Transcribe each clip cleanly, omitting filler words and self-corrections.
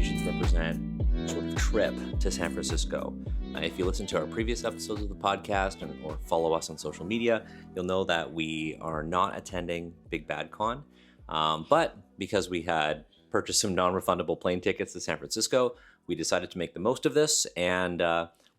expectations represent sort of trip to San Francisco. If you listen to our previous episodes of the podcast or follow us on social media, you'll know that we are not attending Big Bad Con. But because we had purchased some non-refundable plane tickets to San Francisco, we decided to make the most of this, and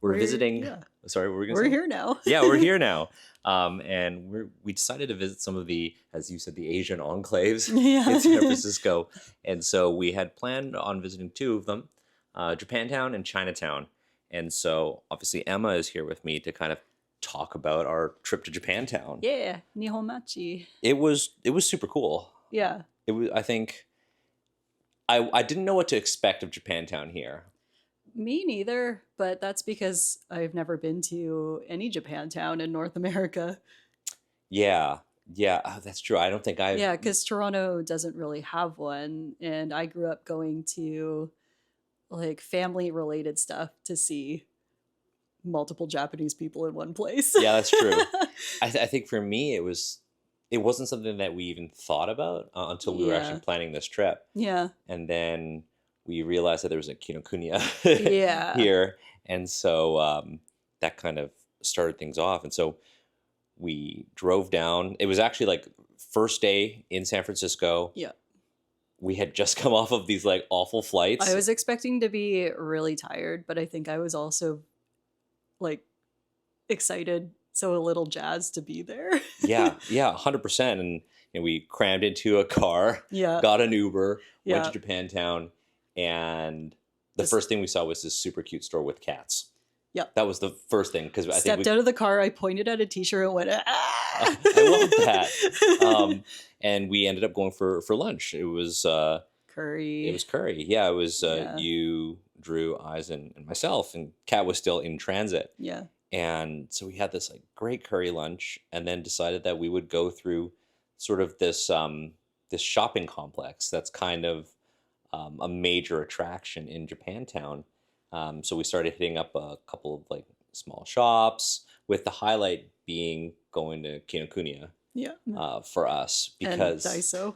we're visiting. Yeah. Sorry, what were we going to say? We're here now. Yeah, we're here now. And we decided to visit some of the, as you said, the Asian enclaves in San Francisco. And so we had planned on visiting two of them, Japantown and Chinatown. And so obviously Emma is here with me to kind of talk about our trip to Japantown. Yeah, Nihonmachi. It was super cool. Yeah. It was. I think I didn't know what to expect of Japantown here. Me neither, but that's because I've never been to any Japantown in North America. Yeah, that's true. I don't think I. Yeah, because Toronto doesn't really have one, and I grew up going to like family-related stuff to see multiple Japanese people in one place. Yeah, that's true. I think for me, it wasn't something that we even thought about until we were actually planning this trip. Yeah, and then we realized that there was a Kinokuniya here. And so that kind of started things off. And so we drove down. It was actually like first day in San Francisco. Yeah. We had just come off of these like awful flights. I was expecting to be really tired, but I think I was also like excited, so a little jazzed to be there. yeah, 100%. And we crammed into a car, got an Uber, went to Japantown. And the first thing we saw was this super cute store with cats. Yeah. That was the first thing. Because I stepped out of the car, I pointed at a t-shirt and went, ah! I love that. And we ended up going for lunch. It was curry. It was curry. Yeah, it was you, Drew, Eyes, and myself. And Kat was still in transit. Yeah. And so we had this like great curry lunch, and then decided that we would go through sort of this this shopping complex that's kind of a major attraction in Japantown. So we started hitting up a couple of like small shops, with the highlight being going to Kinokuniya. Yeah. For us, because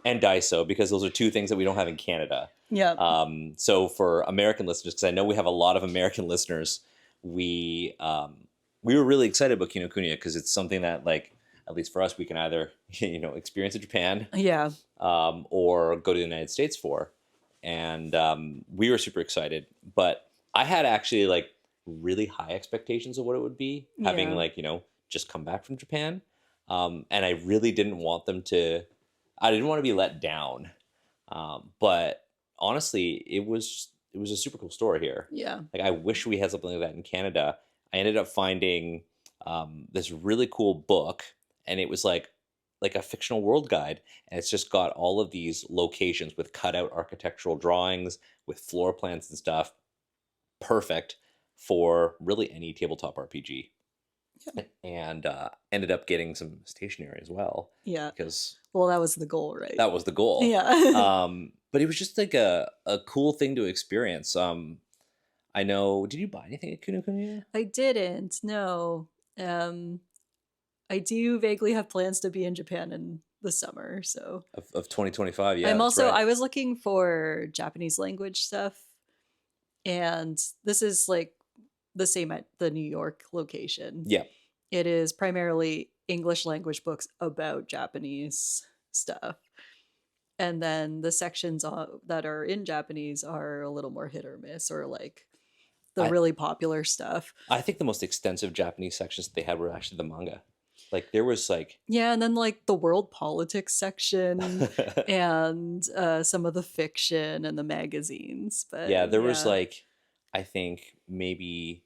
and Daiso, because those are two things that we don't have in Canada. Yeah. So for American listeners, because I know we have a lot of American listeners, we were really excited about Kinokuniya because it's something that, like, at least for us, we can either experience in Japan, or go to the United States for. And we were super excited, but I had actually like really high expectations of what it would be, having like, just come back from Japan. And I really didn't want I didn't want to be let down. But honestly, it was a super cool store here. Yeah. Like, I wish we had something like that in Canada. I ended up finding this really cool book, and it was like a fictional world guide, and it's just got all of these locations with cutout architectural drawings with floor plans and stuff. Perfect for really any tabletop RPG. Yeah. And ended up getting some stationery as well. Yeah. Because that was the goal, right? That was the goal. Yeah. But it was just like a cool thing to experience. I know, did you buy anything at Kinokuniya? I didn't, no. I do vaguely have plans to be in Japan in the summer, so of 2025. Yeah, I was looking for Japanese language stuff, and this is like the same at the New York location. Yeah, it is primarily English language books about Japanese stuff, and then the sections that are in Japanese are a little more hit or miss, or like the really popular stuff. I think the most extensive Japanese sections that they had were actually the manga. Like, there was like... Yeah, and then like the world politics section and some of the fiction and the magazines. But yeah, there was like, I think maybe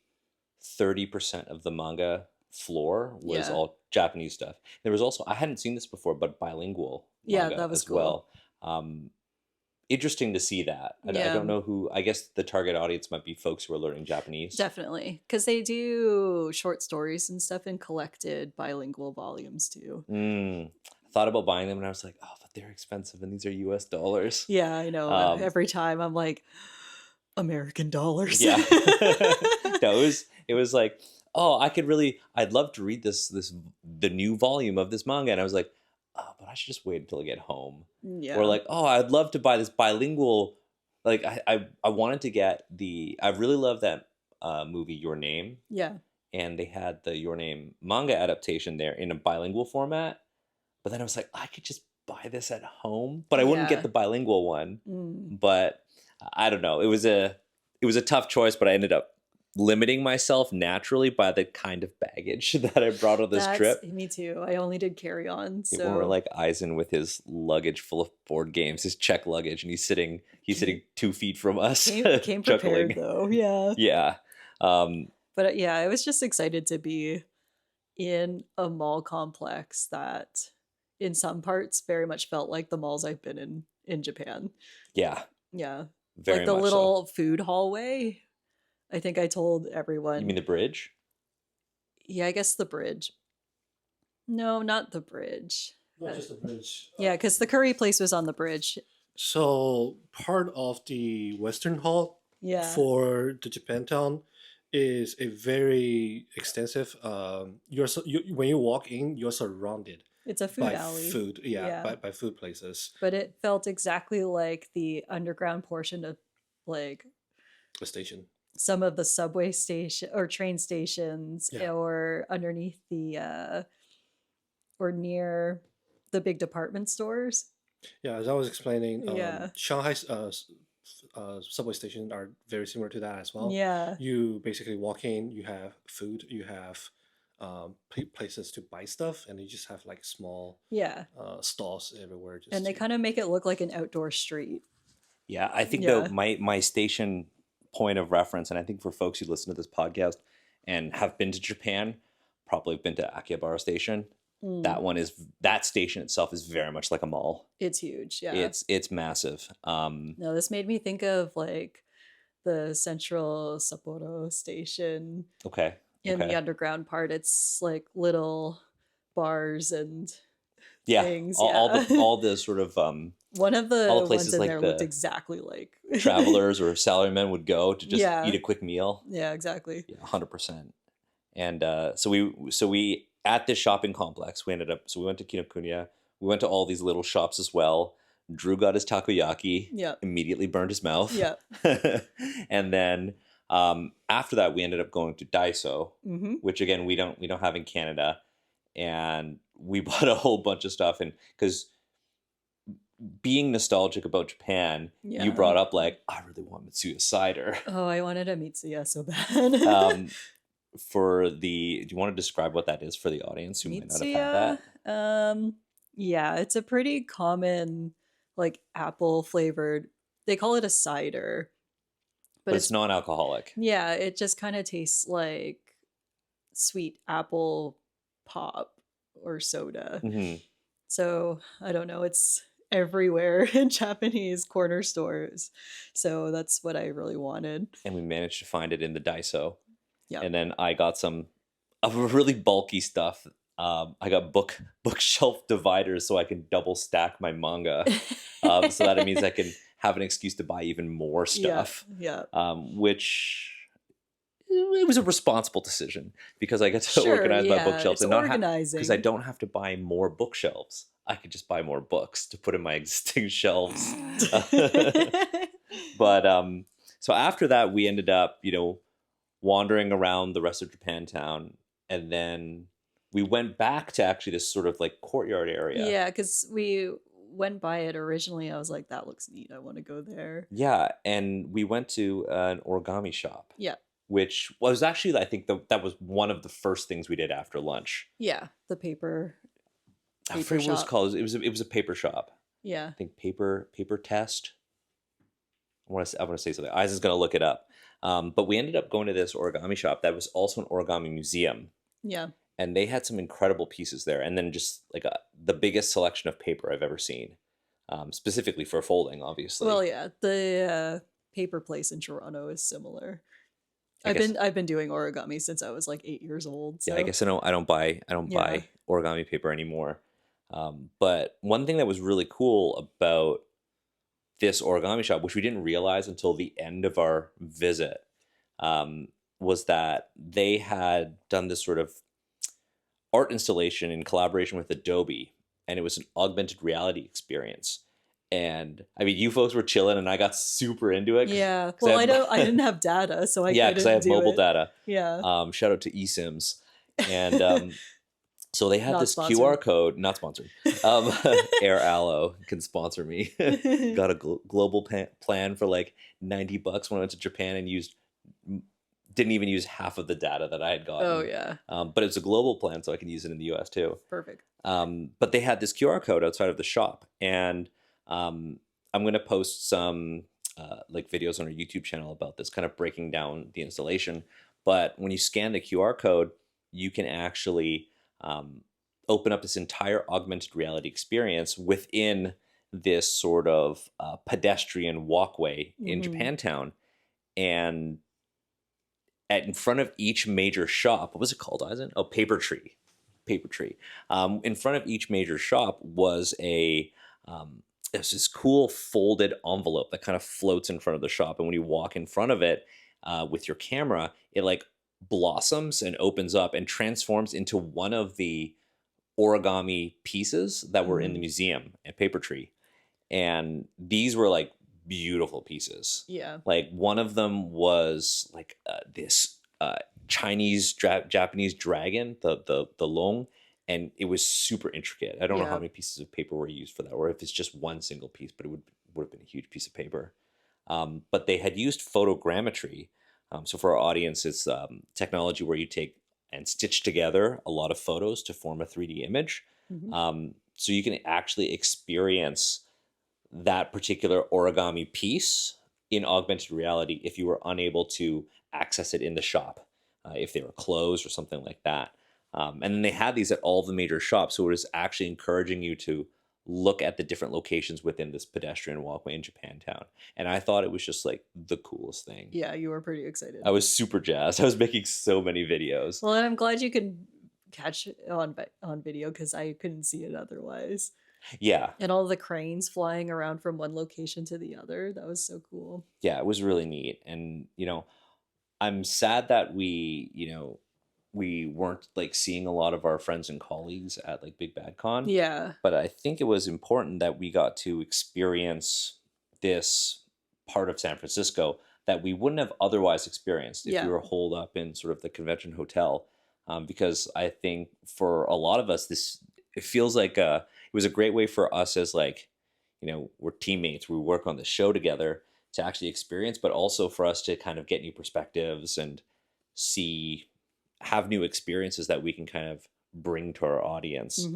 30% of the manga floor was all Japanese stuff. There was also, I hadn't seen this before, but bilingual manga that was as cool. Well. Interesting to see that. I don't know who, I guess the target audience might be folks who are learning Japanese. Definitely. Because they do short stories and stuff in collected bilingual volumes too. I thought about buying them, and I was like, oh, but they're expensive, and these are US dollars. Yeah, I know. Every time I'm like, American dollars. Yeah. No, it was like, oh, I'd love to read the new volume of this manga. And I was like, oh, but I should just wait until I get home. Yeah. Or like, oh, I'd love to buy this bilingual like I wanted to get I really love that movie Your Name. Yeah. And they had the Your Name manga adaptation there in a bilingual format. But then I was like, I could just buy this at home, but I wouldn't get the bilingual one. But I don't know. It was a tough choice, but I ended up limiting myself naturally by the kind of baggage that I brought on this trip. Me too. I only did carry-on. So we're like Eisen with his luggage full of board games, his check luggage, and he's sitting 2 feet from us. Came prepared though. Yeah. Yeah. But yeah, I was just excited to be in a mall complex that in some parts very much felt like the malls I've been in Japan. Yeah. Yeah. Very like the much little food hallway. I think I told everyone. You mean the bridge? Yeah, I guess the bridge. No, not the bridge. Not just the bridge. Yeah, because the curry place was on the bridge. So part of the Western Hall for the Japantown is a very extensive. When you walk in, you're surrounded. It's a food alley. Food, by food places. But it felt exactly like the underground portion of like a station. Some of the subway station or train stations, or underneath the or near the big department stores. Yeah, as I was explaining, Shanghai's subway stations are very similar to that as well. Yeah. You basically walk in, you have food, you have places to buy stuff, and you just have like small stalls everywhere. And they kind of make it look like an outdoor street. Yeah, I think though my station point of reference, and I think for folks who listen to this podcast and have been to Japan, probably have been to Akihabara Station. That station itself is very much like a mall. It's huge. Yeah, it's massive. No, this made me think of like the Central Sapporo Station. Okay. In the underground part, it's like little bars and things. All the sort of one of the ones in like there looked exactly like travelers or salarymen would go to just eat a quick meal. Yeah, exactly. 100%. And so we at this shopping complex, we went to Kinokuniya. We went to all these little shops as well. Drew got his takoyaki. Yeah. Immediately burned his mouth. Yeah. And then after that, we ended up going to Daiso, which again we don't have in Canada, and we bought a whole bunch of stuff. And because being nostalgic about Japan, you brought up like, I really want Mitsuya cider. Oh, I wanted a Mitsuya so bad. Do you want to describe what that is for the audience who might not have had that? Yeah, it's a pretty common like apple flavored. They call it a cider, but it's non-alcoholic. Yeah, it just kind of tastes like sweet apple pop or soda. So I don't know, it's everywhere in Japanese corner stores. So that's what I really wanted. And we managed to find it in the Daiso. Yeah. And then I got some of really bulky stuff. I got bookshelf dividers so I can double stack my manga. So that means I can have an excuse to buy even more stuff. Yeah. Which it was a responsible decision because I get to organize my bookshelves and not because I don't have to buy more bookshelves. I could just buy more books to put in my existing shelves. But so after that, we ended up, wandering around the rest of Japantown, and then we went back to actually this sort of like courtyard area. Yeah, because we went by it originally. I was like, that looks neat. I want to go there. Yeah, and we went to an origami shop. Yeah. Which was actually, I think that was one of the first things we did after lunch. Yeah, the paper I forget what it was called. It was a paper shop. Yeah. I think paper test. I want to say something. Eisen's going to look it up. But we ended up going to this origami shop that was also an origami museum. Yeah. And they had some incredible pieces there. And then just like the biggest selection of paper I've ever seen, specifically for folding, obviously. Well, yeah, the paper place in Toronto is similar. I've been doing origami since I was like 8 years old. So. Yeah, I guess I don't buy origami paper anymore. But one thing that was really cool about this origami shop, which we didn't realize until the end of our visit, was that they had done this sort of art installation in collaboration with Adobe, and it was an augmented reality experience. And I mean, you folks were chilling, and I got super into it. Yeah. Well, I didn't have data, so I yeah, because I have mobile it. data. Yeah. Shout out to eSIMs, and so they had Not this sponsored. QR code, not sponsored. Air Allo can sponsor me. Got a global plan for like $90 when I went to Japan and didn't even use half of the data that I had gotten. Oh yeah. But it's a global plan, so I can use it in the US too. Perfect. But they had this QR code outside of the shop, and I'm going to post some like videos on our YouTube channel about this, kind of breaking down the installation. But when you scan the QR code, you can actually open up this entire augmented reality experience within this sort of pedestrian walkway in Japantown. And in front of each major shop, what was it called, Eisen? Oh, Paper Tree. In front of each major shop was there's this cool folded envelope that kind of floats in front of the shop. And when you walk in front of it with your camera, it like blossoms and opens up and transforms into one of the origami pieces that were in the museum at Paper Tree. And these were like beautiful pieces. Yeah. Like one of them was like this Chinese Japanese dragon, the long, and it was super intricate. I don't know how many pieces of paper were used for that, or if it's just one single piece, but it would have been a huge piece of paper. But they had used photogrammetry. So for our audience, it's technology where you take and stitch together a lot of photos to form a 3D image. So you can actually experience that particular origami piece in augmented reality if you were unable to access it in the shop, if they were closed or something like that. And then they had these at all the major shops. So it was actually encouraging you to look at the different locations within this pedestrian walkway in Japantown. And I thought it was just like the coolest thing. Yeah, you were pretty excited. I was super jazzed. I was making so many videos. Well, and I'm glad you could catch it on video, because I couldn't see it otherwise. Yeah. And all the cranes flying around from one location to the other. That was so cool. Yeah, it was really neat. And, I'm sad that we weren't like seeing a lot of our friends and colleagues at like Big Bad Con. Yeah. But I think it was important that we got to experience this part of San Francisco that we wouldn't have otherwise experienced if we were holed up in sort of the convention hotel. Because I think for a lot of us, it feels like it was a great way for us as like, we're teammates, we work on the show together to actually experience, but also for us to kind of get new perspectives and have new experiences that we can kind of bring to our audience.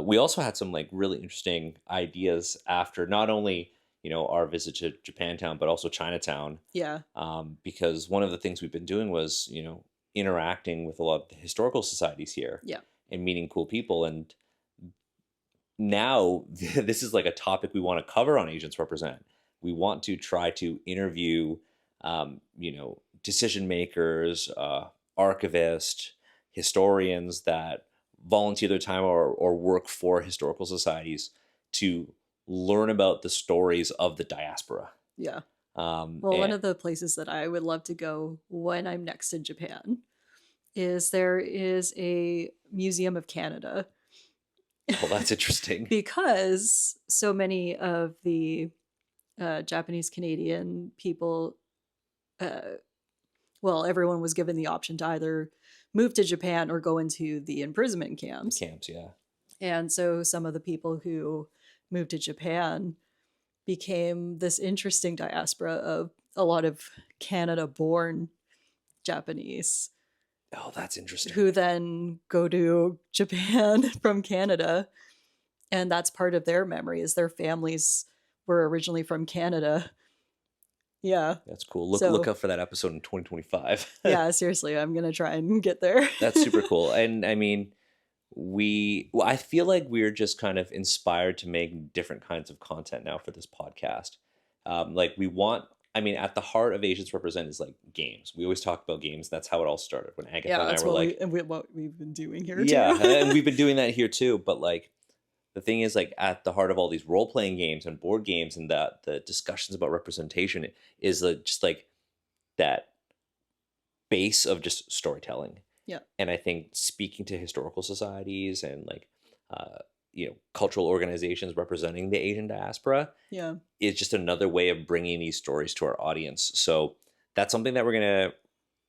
We also had some like really interesting ideas after not only, our visit to Japantown, but also Chinatown. Yeah. Because one of the things we've been doing was, interacting with a lot of the historical societies here. Yeah. And meeting cool people. And now this is like a topic we want to cover on Asians Represent. We want to try to interview, decision makers, archivists, historians that volunteer their time or work for historical societies to learn about the stories of the diaspora. Yeah. One of the places that I would love to go when I'm next in Japan is there is a Museum of Canada. Well, that's interesting. Because so many of the Japanese Canadian people, everyone was given the option to either move to Japan or go into the imprisonment camps. Yeah. And so some of the people who moved to Japan became this interesting diaspora of a lot of Canada-born Japanese. Oh, that's interesting. Who then go to Japan from Canada. And that's part of their memory, is their families were originally from Canada. Yeah. That's cool. Look out for that episode in 2025. Yeah, seriously, I'm going to try and get there. That's super cool. And I mean, I feel like we're just kind of inspired to make different kinds of content now for this podcast. At the heart of Asians Represent is like games. We always talk about games. That's how it all started when Agatha and I were what we've been doing here too. Yeah, and we've been doing that here too. But like, the thing is, like, at the heart of all these role-playing games and board games and the discussions about representation is just like that base of just storytelling. Yeah. And I think speaking to historical societies and like cultural organizations representing the Asian diaspora is just another way of bringing these stories to our audience. So that's something that we're going to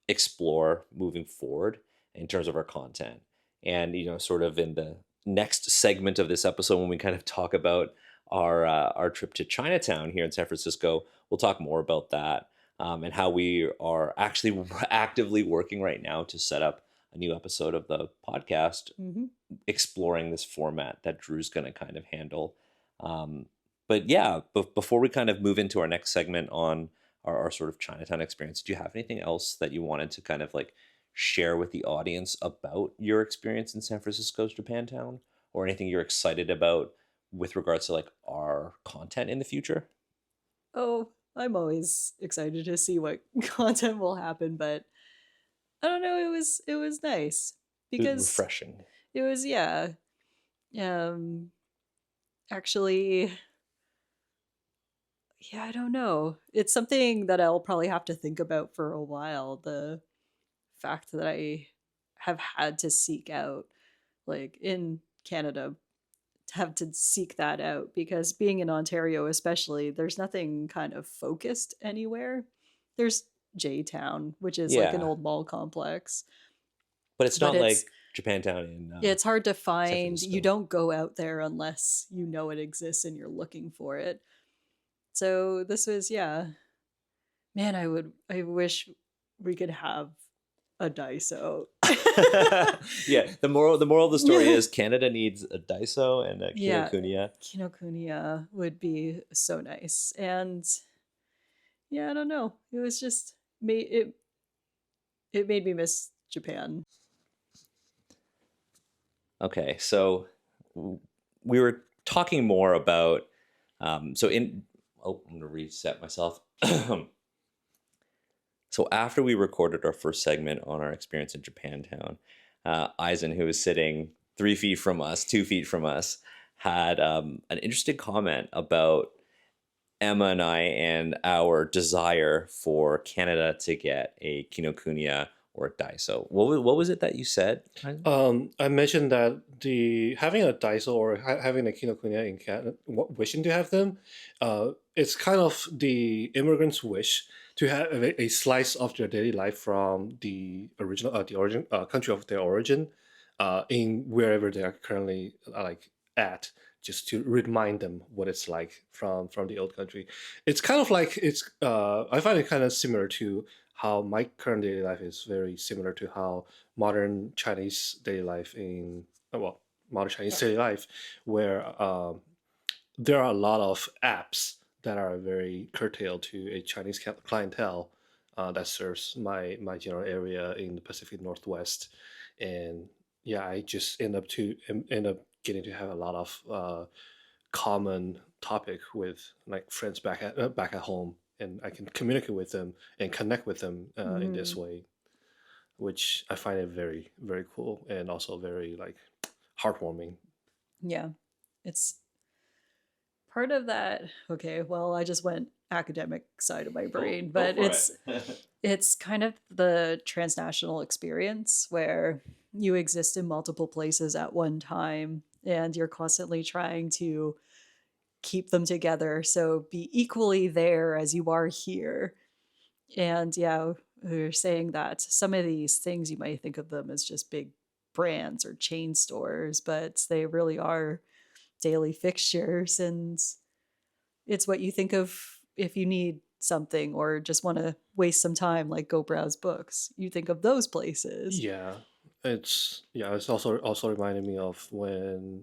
explore moving forward in terms of our content. And, sort of in the next segment of this episode, when we kind of talk about our trip to Chinatown here in San Francisco, we'll talk more about that and how we are actually actively working right now to set up a new episode of the podcast, exploring this format that Drew's going to kind of handle. But yeah, before we kind of move into our next segment on our sort of Chinatown experience, do you have anything else that you wanted to kind of like share with the audience about your experience in San Francisco's Japantown, or anything you're excited about with regards to like our content in the future? Oh, I'm always excited to see what content will happen, but I don't know, it was nice because it was refreshing. It was, actually, I don't know. It's something that I'll probably have to think about for a while. The fact that I have had to seek out, like in Canada, have to seek that out, because being in Ontario especially, there's nothing kind of focused anywhere. There's J-Town, which is like an old mall complex. But it's not like Japantown in it's hard to find. You don't go out there unless you know it exists and you're looking for it. So this was, man, I wish we could have a Daiso. The moral of the story is Canada needs a Daiso and a Kinokuniya. Kinokuniya would be so nice. And I don't know. It was just it made me miss Japan. Okay, so we were talking more about I'm gonna reset myself. So after we recorded our first segment on our experience in Japantown, Eisen, who was sitting 2 feet from us, had an interesting comment about Emma and I and our desire for Canada to get a Kinokuniya or a Daiso. What was it that you said? I mentioned that having a Daiso or having a Kinokuniya in Canada, wishing to have them, it's kind of the immigrants' wish to have a slice of their daily life from the origin country of their origin, in wherever they are currently at, just to remind them what it's like from the old country. It's kind of like I find it kind of similar to how my current daily life is very similar to how modern Chinese daily life daily life, where there are a lot of apps that are very curtailed to a Chinese clientele that serves my general area in the Pacific Northwest. And I just end up getting to have a lot of common topic with like friends back at home, and I can communicate with them and connect with them in this way, which I find it very, very cool and also very like heartwarming. Yeah, it's part of that. Okay, well, I just went academic side of my brain, but it's kind of the transnational experience where you exist in multiple places at one time, and you're constantly trying to keep them together, so be equally there as you are here. And we're saying that some of these things, you might think of them as just big brands or chain stores, but they really are daily fixtures, and it's what you think of if you need something or just want to waste some time, like go browse books. You think of those places. It's also reminded me of when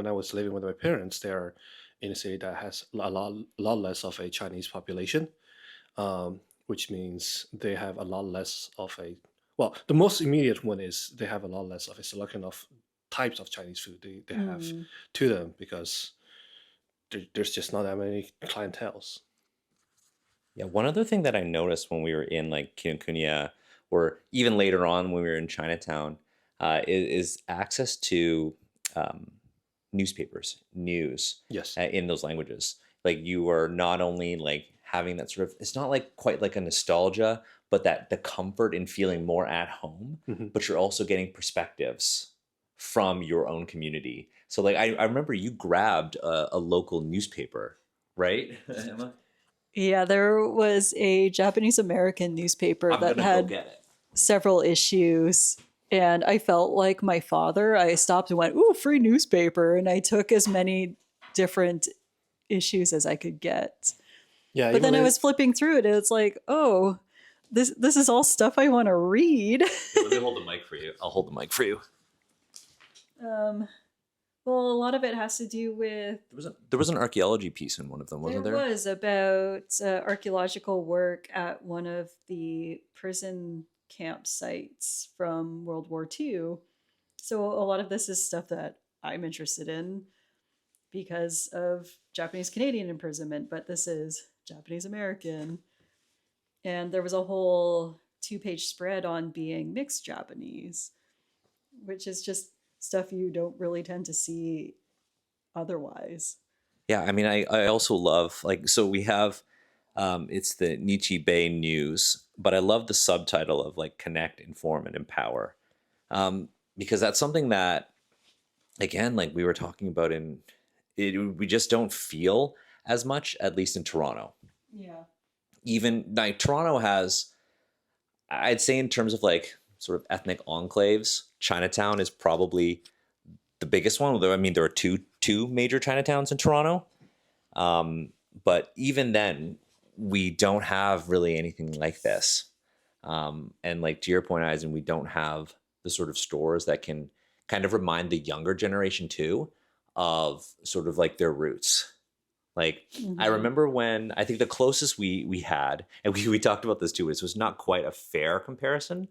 I was living with my parents there in a city that has a lot less of a Chinese population, which means they have a lot less of the most immediate one is they have a lot less of a selection of types of Chinese food they have to them, because there's just not that many clienteles. Yeah, one other thing that I noticed when we were in like Kinokuniya, or even later on when we were in Chinatown, is access to newspapers, news, in those languages. Like you are not only like having that sort of, it's not like quite like a nostalgia, but that the comfort in feeling more at home, but you're also getting perspectives from your own community. So like I remember you grabbed a local newspaper, right, Emma? Yeah, there was a Japanese American newspaper that had several issues, and I felt like my father. I stopped and went, "Ooh, free newspaper," and I took as many different issues as I could get. Yeah, but then I was flipping through it, and it's like, oh, this is all stuff I want to read. Let me hold the mic for you. I'll hold the mic for you. Well, a lot of it has to do with... There was an archaeology piece in one of them, wasn't there? There was about archaeological work at one of the prison campsites from World War II. So a lot of this is stuff that I'm interested in because of Japanese Canadian imprisonment, but this is Japanese American. And there was a whole 2-page spread on being mixed Japanese, which is just stuff you don't really tend to see otherwise. Yeah, I mean, I also love, like, so we have, it's the Nichibei News, but I love the subtitle of like connect, inform, and empower. Because that's something that, again, like we were talking about we just don't feel as much, at least in Toronto. Yeah. Even like Toronto has, I'd say in terms of like sort of ethnic enclaves, Chinatown is probably the biggest one. Although I mean there are two major Chinatowns in Toronto, but even then we don't have really anything like this. And like to your point, Eisen, we don't have the sort of stores that can kind of remind the younger generation too of sort of like their roots. Like I remember when I think the closest we had, and we talked about this too, this was not quite a fair comparison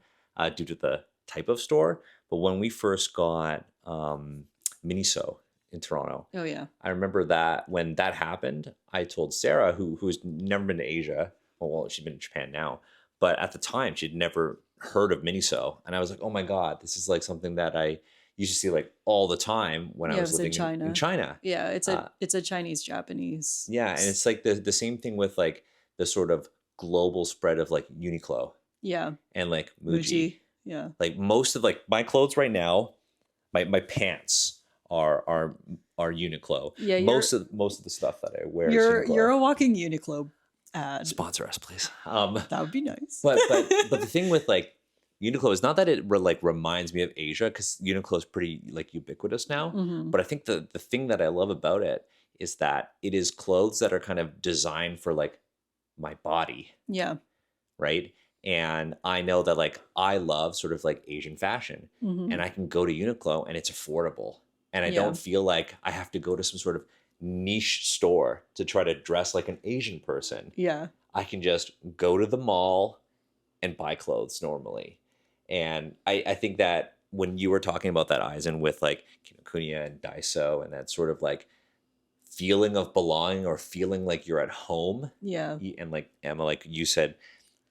due to the type of store, but when we first got Miniso in Toronto, oh yeah, I remember that when that happened, I told Sarah, who's never been to Asia, well, she's been in Japan now, but at the time she'd never heard of Miniso, and I was like, oh my god, this is like something that I used to see like all the time when I was living in China. Yeah, it's a Chinese Japanese. Yeah, and it's like the same thing with like the sort of global spread of like Uniqlo. Yeah. And like Muji. Yeah. Like most of like my clothes right now, my pants are Uniqlo. Yeah. Most of the stuff that I wear. You're a walking Uniqlo ad. Sponsor us, please. That would be nice. But the thing with like Uniqlo is not that it like reminds me of Asia, because Uniqlo is pretty like ubiquitous now. But I think the thing that I love about it is that it is clothes that are kind of designed for like my body. Yeah. Right. And I know that like I love sort of like Asian fashion, and I can go to Uniqlo and it's affordable, and I don't feel like I have to go to some sort of niche store to try to dress like an Asian person. Yeah. I can just go to the mall and buy clothes normally. And I think that when you were talking about that, Eisen, with like Kinokuniya and Daiso and that sort of like feeling of belonging or feeling like you're at home. Yeah. And like Emma, like you said,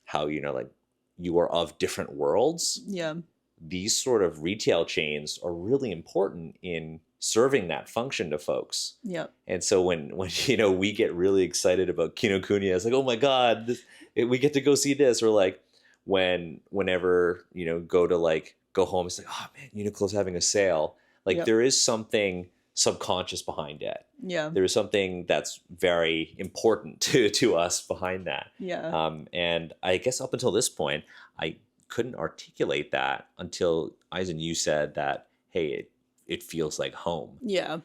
how, you know, like you are of different worlds. Yeah. These sort of retail chains are really important in serving that function to folks. Yeah. And so when you know, we get really excited about Kinokuniya, it's like, oh my God, we get to go see this. Or like whenever, you know, go home, it's like, oh man, Uniqlo's having a sale. Like there is something subconscious behind it. Yeah. There is something that's very important to us behind that. Yeah. And I guess up until this point, I couldn't articulate that until Eisen, you said that, hey, it feels like home. Yeah.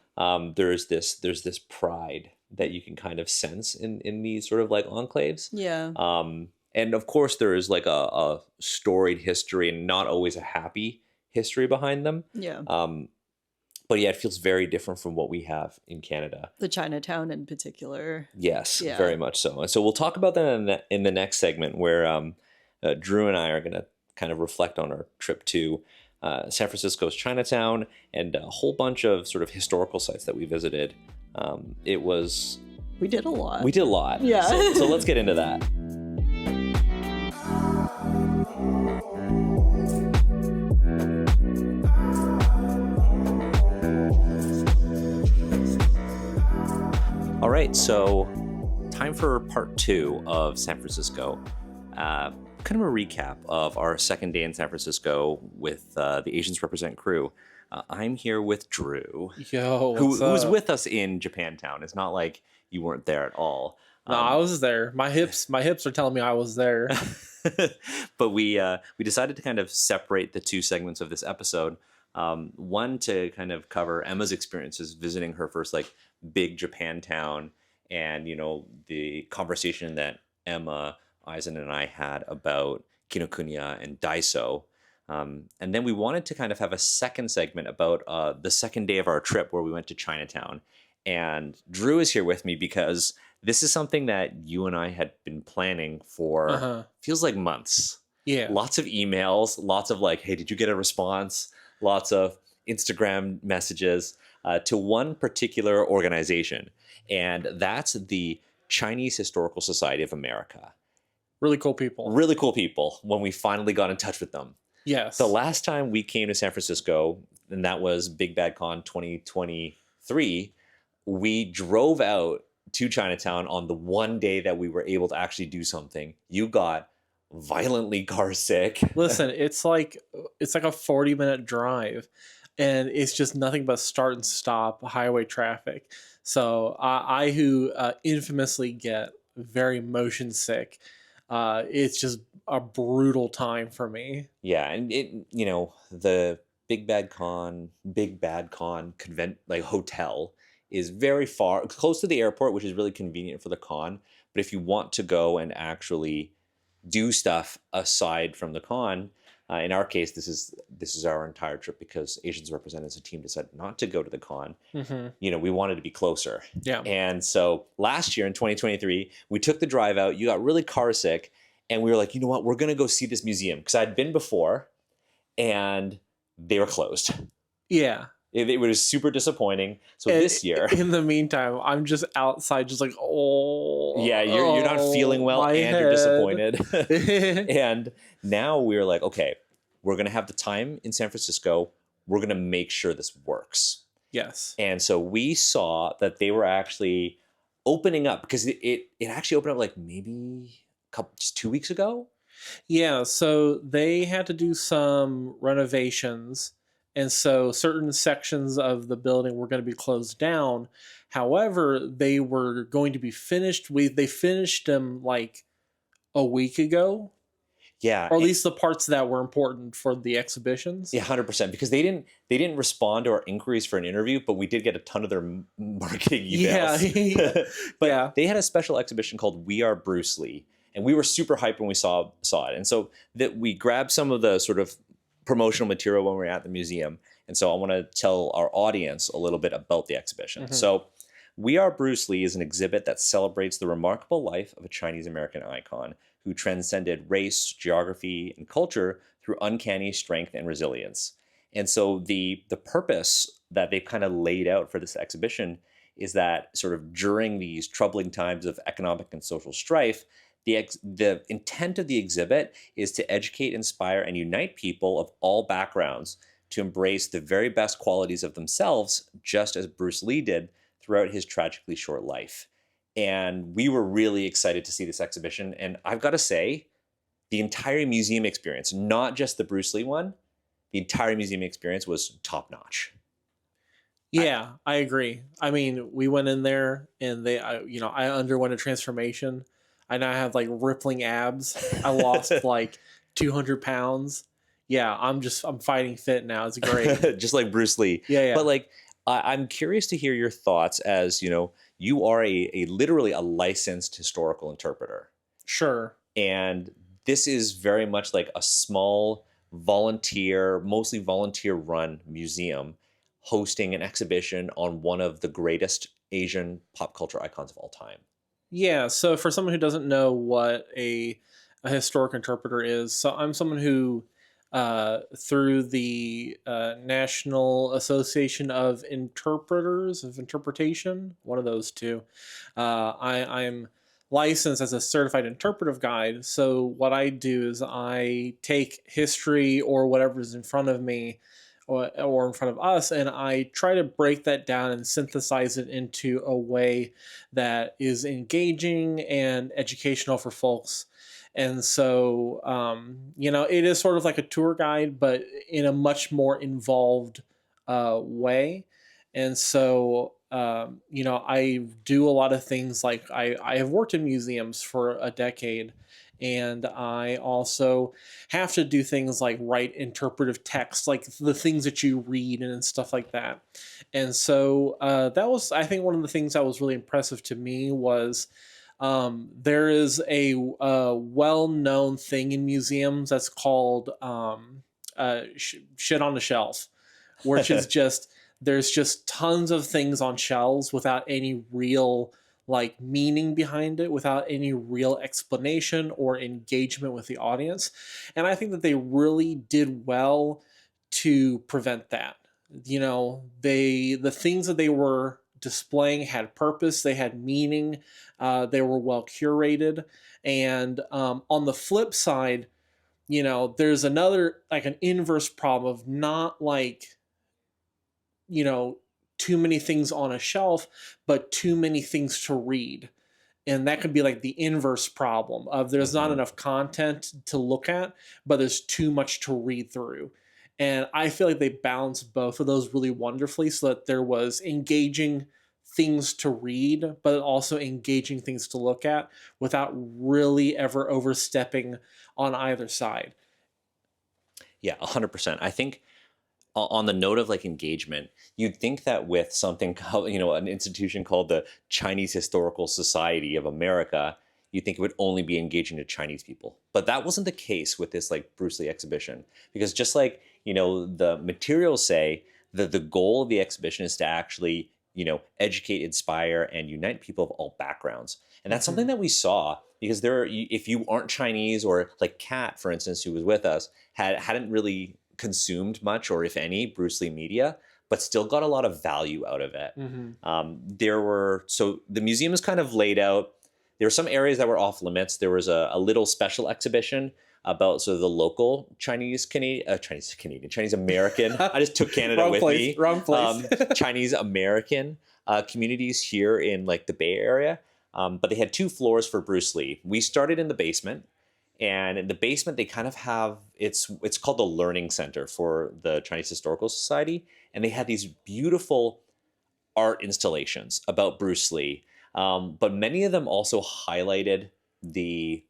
There's this pride that you can kind of sense in these sort of like enclaves. Yeah. And of course there is like a storied history and not always a happy history behind them. Yeah. But yeah, it feels very different from what we have in Canada. The Chinatown in particular. Yes, very much so. And so we'll talk about that in the next segment, where Drew and I are going to kind of reflect on our trip to San Francisco's Chinatown and a whole bunch of sort of historical sites that we visited. We did a lot. We did a lot. Yeah. So let's get into that. All right, so time for part 2 of San Francisco. Kind of a recap of our second day in San Francisco with the Asians Represent crew. I'm here with Drew, Yo, who's with us in Japantown. It's not like you weren't there at all. No, I was there. My hips are telling me I was there. But we decided to kind of separate the two segments of this episode. One to kind of cover Emma's experiences visiting her first like big Japantown, and the conversation that Emma, Eisen, and I had about Kinokuniya and Daiso. And then we wanted to kind of have a second segment about the second day of our trip where we went to Chinatown. And Drew is here with me because this is something that you and I had been planning for, feels like months. Yeah. Lots of emails, lots of like, hey, did you get a response? Lots of Instagram messages to one particular organization. And that's the Chinese Historical Society of America. Really cool people. Really cool people when we finally got in touch with them. Yes. The last time we came to San Francisco, and that was Big Bad Con 2023, we drove out to Chinatown on the one day that we were able to actually do something. You got violently car sick. Listen, it's like a 40-minute drive, and it's just nothing but start and stop highway traffic. So I who infamously get very motion sick, it's just a brutal time for me. Yeah, and the Big Bad Con hotel is very far, close to the airport, which is really convenient for the con. But if you want to go and actually do stuff aside from the con, in our case, this is our entire trip because Asians Represented as a team decided not to go to the con. Mm-hmm. We wanted to be closer. Yeah. And so last year in 2023, we took the drive out. You got really car sick. And we were like, you know what? We're going to go see this museum. Because I'd been before, and they were closed. Yeah. It was super disappointing. So this year... In the meantime, I'm just outside just like, oh... Yeah, you're not feeling well, and head. You're disappointed. And now we're like, okay, we're going to have the time in San Francisco. We're going to make sure this works. Yes. And so we saw that they were actually opening up, because it actually opened up like maybe... just 2 weeks ago. Yeah, so they had to do some renovations, and so certain sections of the building were going to be closed down. However, they were going to be finished. They finished them like a week ago. Yeah, or at least the parts that were important for the exhibitions. Yeah, 100%. Because they didn't respond to our inquiries for an interview, but we did get a ton of their marketing emails. Yeah, but they had a special exhibition called "We Are Bruce Lee." And we were super hyped when we saw it. And so that we grabbed some of the sort of promotional material when we were at the museum. And so I want to tell our audience a little bit about the exhibition. Mm-hmm. So We Are Bruce Lee is an exhibit that celebrates the remarkable life of a Chinese American icon who transcended race, geography, and culture through uncanny strength and resilience. And so the purpose that they've kind of laid out for this exhibition is that sort of during these troubling times of economic and social strife, the intent of the exhibit is to educate, inspire, and unite people of all backgrounds to embrace the very best qualities of themselves, just as Bruce Lee did throughout his tragically short life. And we were really excited to see this exhibition. And I've got to say, the entire museum experience, not just the Bruce Lee one, the entire museum experience was top-notch. Yeah, I agree. I mean, we went in there and I underwent a transformation. I now have like rippling abs. I lost like 200 pounds. Yeah, I'm fighting fit now. It's great. Just like Bruce Lee. Yeah. But like, I'm curious to hear your thoughts as, you are literally a licensed historical interpreter. Sure. And this is very much like a small mostly volunteer run museum hosting an exhibition on one of the greatest Asian pop culture icons of all time. Yeah, so for someone who doesn't know what a historic interpreter is, so I'm someone who, through the National Association of Interpreters of Interpretation, one of those two, I'm licensed as a certified interpretive guide. So what I do is I take history or whatever's in front of me or in front of us, and I try to break that down and synthesize it into a way that is engaging and educational for folks. And so, it is sort of like a tour guide, but in a much more involved way. And so, you know, I do a lot of things like I have worked in museums for a decade, and I also have to do things like write interpretive text, like the things that you read and stuff like that. And so that was, I think, one of the things that was really impressive to me was there is a well-known thing in museums that's called shit on the shelf, which is just, there's just tons of things on shelves without any real like meaning behind it, without any real explanation or engagement with the audience. And I think that they really did well to prevent that. You know, the things that they were displaying had purpose, they had meaning, they were well curated. And on the flip side, you know, there's another, like an inverse problem of not like, you know, too many things on a shelf, but too many things to read. And that could be like the inverse problem of there's not enough content to look at, but there's too much to read through. And I feel like they balanced both of those really wonderfully so that there was engaging things to read, but also engaging things to look at without really ever overstepping on either side. Yeah, 100%. I think on the note of like engagement, you'd think that with something called, you know, an institution called the Chinese Historical Society of America, you'd think it would only be engaging to Chinese people. But that wasn't the case with this like Bruce Lee exhibition, because just like, you know, the materials say that the goal of the exhibition is to actually, you know, educate, inspire, and unite people of all backgrounds. And that's something that we saw, because there are, if you aren't Chinese, or like Kat, for instance, who was with us, hadn't really consumed much, or if any, Bruce Lee media, but still got a lot of value out of it. So the museum is kind of laid out. There were some areas that were off limits. There was a little special exhibition about sort of the local Chinese American. I just took Canada with me. Wrong place. Chinese American communities here in like the Bay Area. But they had 2 floors for Bruce Lee. We started in the basement. And in the basement, they kind of have, it's called the Learning Center for the Chinese Historical Society. And they had these beautiful art installations about Bruce Lee. But many of them also highlighted the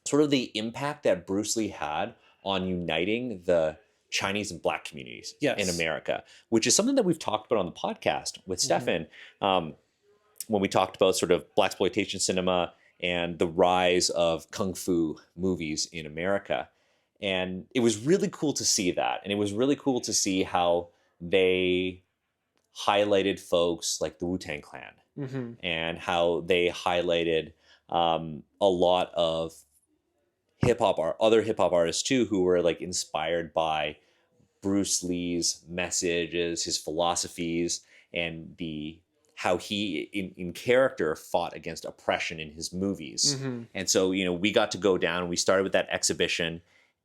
sort of the impact that Bruce Lee had on uniting the Chinese and Black communities in America, which is something that we've talked about on the podcast with Stefan when we talked about sort of blaxploitation cinema and the rise of kung fu movies in America. And it was really cool to see that. And it was really cool to see how they highlighted folks like the Wu-Tang Clan, and how they highlighted a lot of other hip hop artists too, who were like inspired by Bruce Lee's messages, his philosophies, and how he in character fought against oppression in his movies. And so, you know, we got to go down, we started with that exhibition,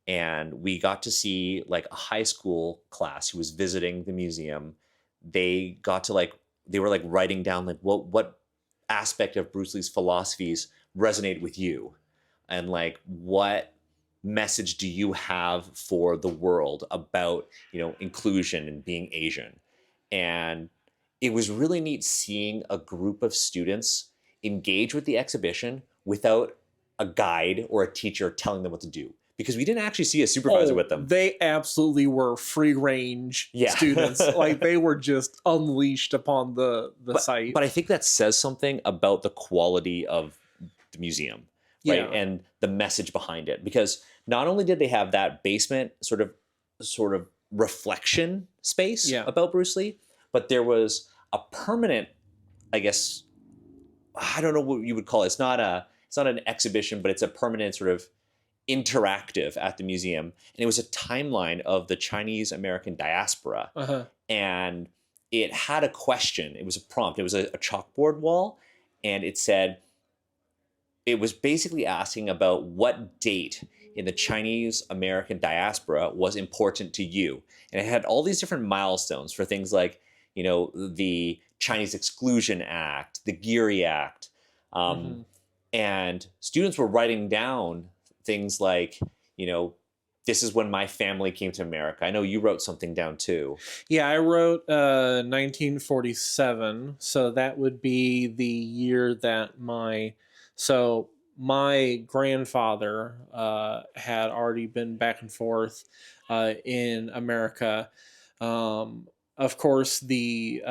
and we got to see like a high school class who was visiting the museum. They got to they were like writing down like what aspect of Bruce Lee's philosophies resonate with you, and like what message do you have for the world about, you know, inclusion and being Asian. And it was really neat seeing a group of students engage with the exhibition without a guide or a teacher telling them what to do, because we didn't actually see a supervisor with them. They absolutely were free range students. Like they were just unleashed upon the site. But I think that says something about the quality of the museum, right? And the message behind it, because not only did they have that basement sort of reflection space about Bruce Lee, but there was a permanent, I guess, I don't know what you would call it. It's not an exhibition, but it's a permanent sort of interactive at the museum. And it was a timeline of the Chinese American diaspora. And it had a question. It was a prompt. It was a chalkboard wall. And it said, it was basically asking about what date in the Chinese American diaspora was important to you. And it had all these different milestones for things like, you know, the Chinese Exclusion Act, the Geary Act. And students were writing down things like, you know, this is when my family came to America. I know you wrote something down too. Yeah, I wrote 1947. So that would be the year that my grandfather had already been back and forth in America. Of course, the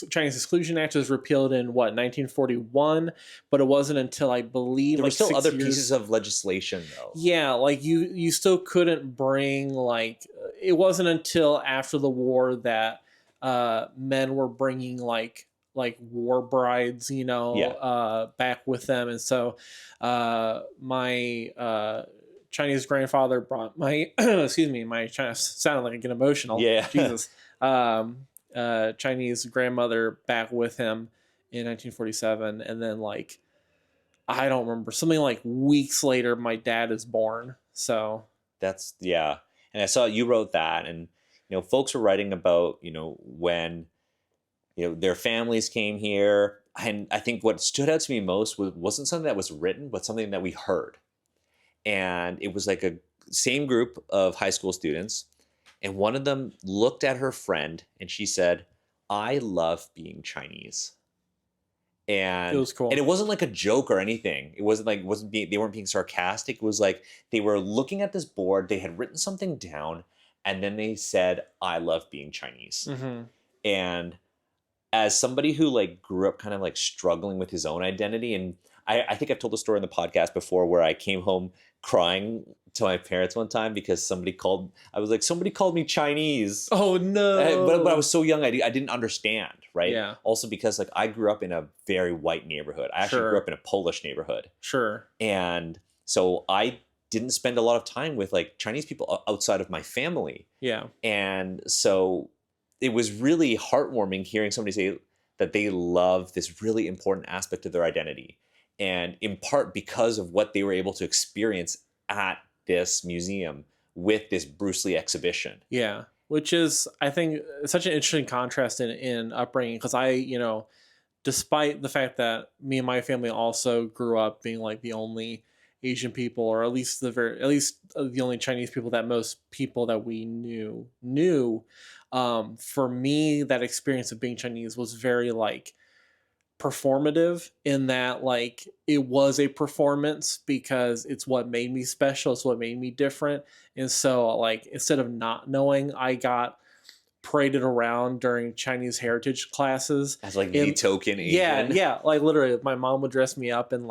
Chinese Exclusion Act was repealed in 1941, but it wasn't until I believe there were still other years... pieces of legislation though. Yeah, like you still couldn't bring it wasn't until after the war that men were bringing like war brides, back with them, and so my Chinese grandfather brought my excuse me, my China sounded like I get emotional. Yeah, Jesus. Chinese grandmother back with him in 1947, and then I don't remember, something like weeks later my dad is born. So that's and I saw you wrote that, and folks were writing about when their families came here, and I think what stood out to me most wasn't something that was written, but something that we heard. And it was like a same group of high school students, and one of them looked at her friend and she said, "I love being Chinese." And it was cool. And it wasn't like a joke or anything. It wasn't they weren't being sarcastic. It was like they were looking at this board, they had written something down, and then they said, "I love being Chinese." Mm-hmm. And as somebody who grew up kind of struggling with his own identity, and I think I've told the story in the podcast before where I came home crying to my parents one time because somebody called me Chinese. Oh no. But I was so young, I didn't understand, right? Yeah. Also because I grew up in a very white neighborhood. I actually grew up in a Polish neighborhood. Sure. And so I didn't spend a lot of time with Chinese people outside of my family. Yeah. And so it was really heartwarming hearing somebody say that they love this really important aspect of their identity. And in part because of what they were able to experience at this museum with this Bruce Lee exhibition. Yeah, which is, I think, such an interesting contrast in upbringing, because despite the fact that me and my family also grew up being the only Asian people, or at least the only Chinese people that most people that we knew, for me, that experience of being Chinese was very performative, in that it was a performance because it's what made me special, it's what made me different. And so instead of not knowing, I got paraded around during Chinese heritage classes as the token Asian. Yeah, literally my mom would dress me up in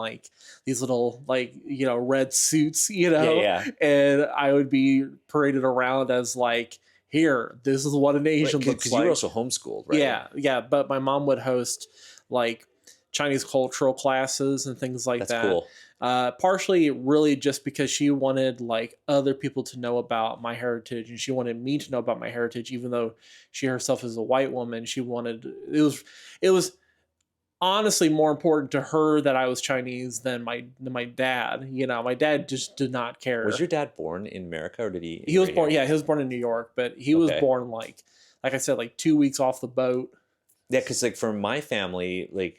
these little red suits, and I would be paraded around as here, this is what an Asian looks like. You were also homeschooled, right? Yeah, but my mom would host Chinese cultural classes and things like That's that. Cool. Partially really just because she wanted other people to know about my heritage, and she wanted me to know about my heritage, even though she herself is a white woman. She wanted, it was honestly more important to her that I was Chinese than my dad. My dad just did not care. Was your dad born in America, or did he? He was born. Yeah, he was born in New York, but he was born like I said, 2 weeks off the boat. Yeah, because for my family,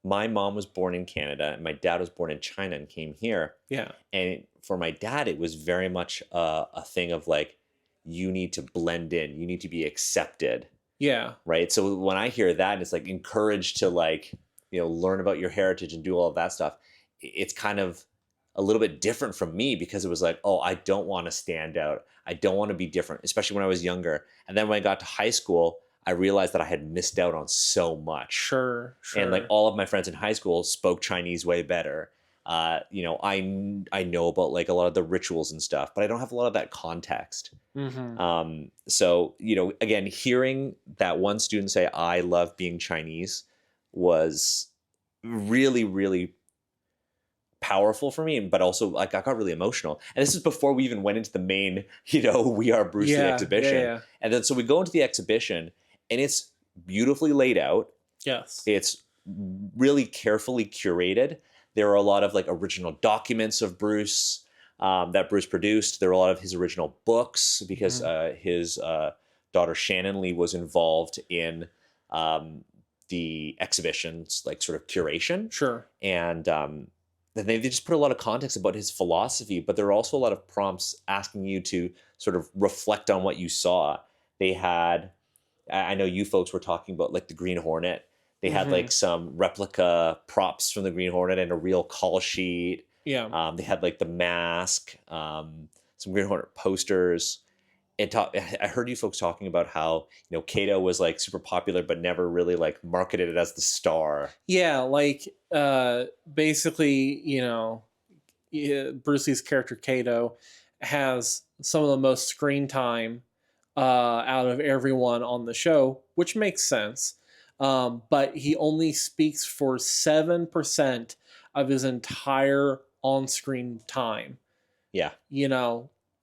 my mom was born in Canada and my dad was born in China and came here. Yeah. And for my dad, it was very much a thing of you need to blend in, you need to be accepted. Yeah. Right. So when I hear that, and it's encouraged to learn about your heritage and do all of that stuff, it's kind of a little bit different from me, because it was oh, I don't want to stand out. I don't want to be different, especially when I was younger. And then when I got to high school, I realized that I had missed out on so much. Sure. And all of my friends in high school spoke Chinese way better. I know about a lot of the rituals and stuff, but I don't have a lot of that context. Mm-hmm. So, again, hearing that one student say, "I love being Chinese," was really, really powerful for me, but also I got really emotional. And this is before we even went into the main, We Are Bruce Lee exhibition. Yeah. And then so we go into the exhibition, and it's beautifully laid out. Yes. It's really carefully curated. There are a lot of original documents of Bruce that Bruce produced. There are a lot of his original books, because his daughter Shannon Lee was involved in the exhibition's sort of curation. Sure. And they just put a lot of context about his philosophy, but there are also a lot of prompts asking you to sort of reflect on what you saw. They had, I know you folks were talking about like the Green Hornet. They had like some replica props from the Green Hornet and a real call sheet. Yeah. They had like the mask, some Green Hornet posters. I heard you folks talking about how, Kato was like super popular, but never really like marketed it as the star. Yeah. Like, basically, Bruce Lee's character Kato has some of the most screen time out of everyone on the show, which makes sense. But he only speaks for 7% of his entire on-screen time. Yeah.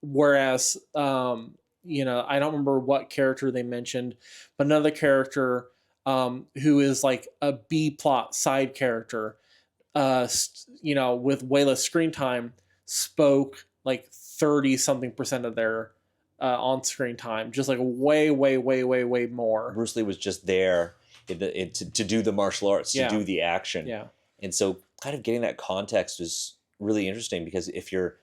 Whereas, I don't remember what character they mentioned, but another character who is like a B-plot side character, with way less screen time, spoke like 30-something% of their on-screen time, just like way, way, way, way, way more. Bruce Lee was just there to do the martial arts, to do the action. Yeah. And so kind of getting that context is really interesting, because if you're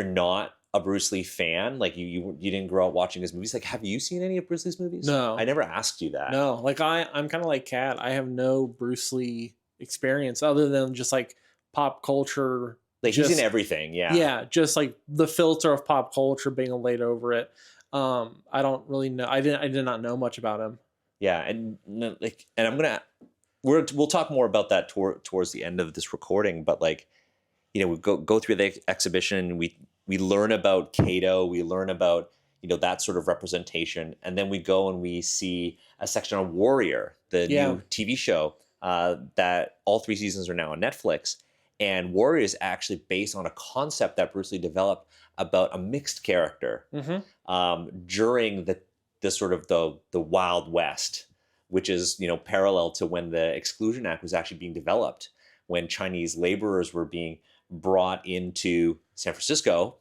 not a Bruce Lee fan, like you didn't grow up watching his movies, like, have you seen any of Bruce Lee's movies? No. I never asked you that. No, like I'm kind of like Kat. I have no Bruce Lee experience other than just like pop culture. Like, he's in everything, yeah. Yeah, just like the filter of pop culture being laid over it. I don't really know. I did not know much about him. Yeah, and we'll talk more about that towards the end of this recording. But like, we go through the exhibition, and we learn about Kato, we learn about that sort of representation, and then we go and we see a section on Warrior, the new TV show that all 3 seasons are now on Netflix. And Warrior is actually based on a concept that Bruce Lee developed about a mixed character during the sort of the Wild West, which is parallel to when the Exclusion Act was actually being developed, when Chinese laborers were being brought into San Francisco,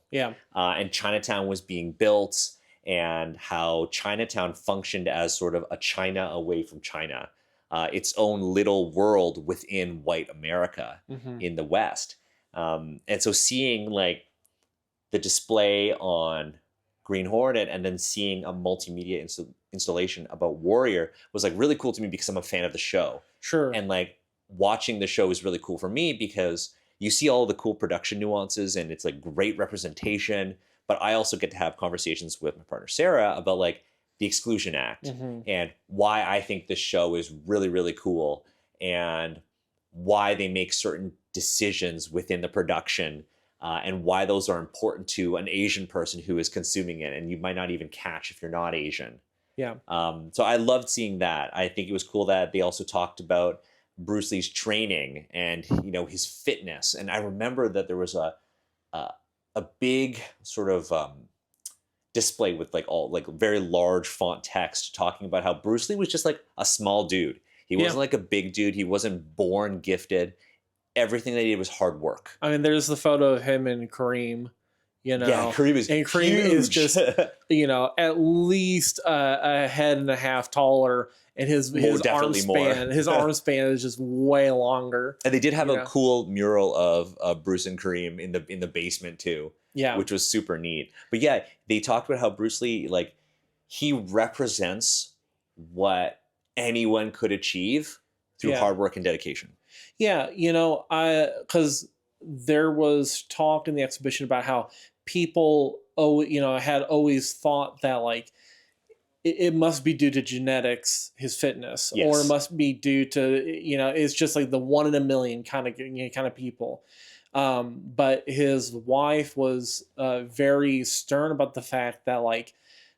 and Chinatown was being built, and how Chinatown functioned as sort of a China away from China. Its own little world within white America in the West. And so seeing like the display on Green Hornet and then seeing a multimedia installation about Warrior was like really cool to me, because I'm a fan of the show. Sure. And like watching the show is really cool for me, because you see all the cool production nuances and it's like great representation. But I also get to have conversations with my partner Sarah about like the Exclusion Act and why I think this show is really, really cool, and why they make certain decisions within the production, and why those are important to an Asian person who is consuming it, and you might not even catch if you're not Asian. Yeah. So I loved seeing that. I think it was cool that they also talked about Bruce Lee's training and his fitness. And I remember that there was a big sort of display with like all like very large font text talking about how Bruce Lee was just like a small dude. He wasn't like a big dude. He wasn't born gifted. Everything they did was hard work. I mean, there's the photo of him and Kareem. Yeah, Kareem is huge. Is just at least a head and a half taller, and his arm span is just way longer. And they did have a cool mural of Bruce and Kareem in the basement too. Yeah, which was super neat. But yeah, they talked about how Bruce Lee, like, he represents what anyone could achieve through hard work and dedication. Yeah, because there was talk in the exhibition about how people, had always thought that like it must be due to genetics, his fitness, or it must be due to it's just like the 1 in a million kind of people. But his wife was very stern about the fact that like,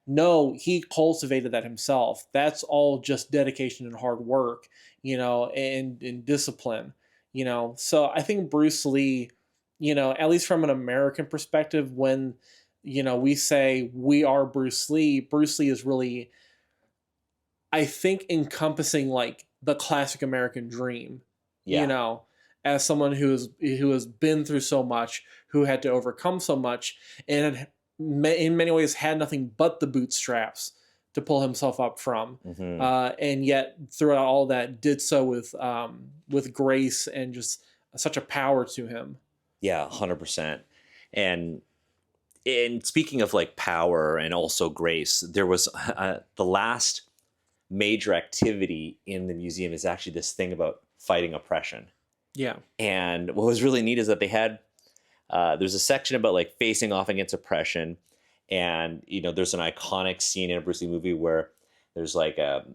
no, he cultivated that himself. That's all just dedication and hard work, and discipline, So I think Bruce Lee, at least from an American perspective, when, we say we are Bruce Lee is really, I think, encompassing like the classic American dream, as someone who has been through so much, who had to overcome so much, and in many ways had nothing but the bootstraps to pull himself up from, and yet throughout all that did so with grace and just such a power to him. Yeah, 100%. And speaking of like power and also grace, there was the last major activity in the museum is actually this thing about fighting oppression. Yeah. And what was really neat is that they had, there's a section about like facing off against oppression. And, you know, there's an iconic scene in a Bruce Lee movie where there's like a